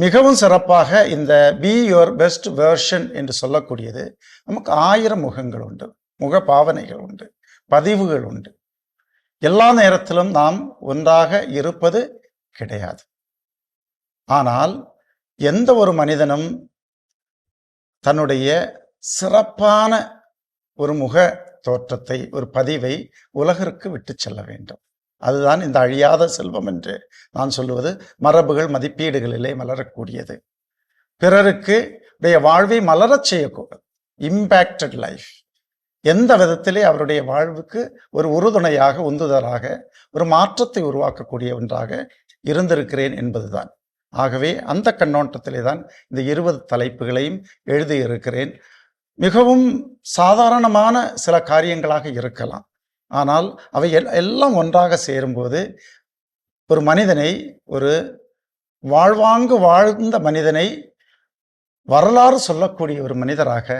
மிகவும் சிறப்பாக இந்த பி யுவர் பெஸ்ட் வெர்ஷன் என்று சொல்லக்கூடியது நமக்கு 1000 முகங்கள் உண்டு, முக பாவனைகள் உண்டு, பதிவுகள் உண்டு. எல்லா நேரத்திலும் நாம் ஒன்றாக இருப்பது கிடையாது. ஆனால் எந்த ஒரு மனிதனும் தன்னுடைய சிறப்பான ஒரு முக தோற்றத்தை, ஒரு பதிவை உலகிற்கு விட்டு செல்ல வேண்டும். அதுதான் இந்த அழியாத செல்வம் என்று நான் சொல்லுவது. மரபுகள் மதிப்பீடுகளிலே மலரக்கூடியது, பிறருக்கு வாழ்வை மலரச் செய்யக்கூடாது. இம்பேக்டட் லைஃப், எந்த விதத்திலே அவருடைய வாழ்வுக்கு ஒரு உறுதுணையாக, உந்துதலாக, ஒரு மாற்றத்தை உருவாக்கக்கூடிய ஒன்றாக இருந்திருக்கிறேன் என்பதுதான். ஆகவே அந்த கண்ணோட்டத்திலே தான் இந்த 20 தலைப்புகளையும் எழுதியிருக்கிறேன். மிகவும் சாதாரணமான சில காரியங்களாக இருக்கலாம், ஆனால் அவை எல்லாம் ஒன்றாக சேரும்போது ஒரு மனிதனை, ஒரு வாழ்வாங்கு வாழ்ந்த மனிதனை வரலாறு சொல்லக்கூடிய ஒரு மனிதராக,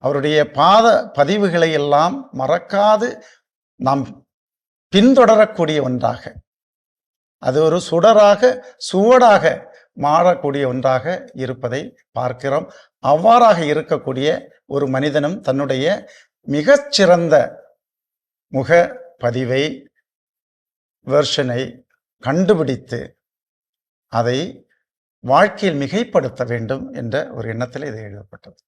அவருடைய பதிவுகளை எல்லாம் மறக்காது நாம் பின்தொடரக்கூடிய ஒன்றாக, அது ஒரு சுவடாக மாறக்கூடிய ஒன்றாக இருப்பதை பார்க்கிறோம். அவ்வாறாக இருக்கக்கூடிய ஒரு மனிதனும் தன்னுடைய மிகச்சிறந்த முக பதிவை, வெர்ஷனை கண்டுபிடித்து அதை வாழ்க்கையில் மிகைப்படுத்த வேண்டும் என்ற ஒரு எண்ணத்தில் இது எழுதப்பட்டது.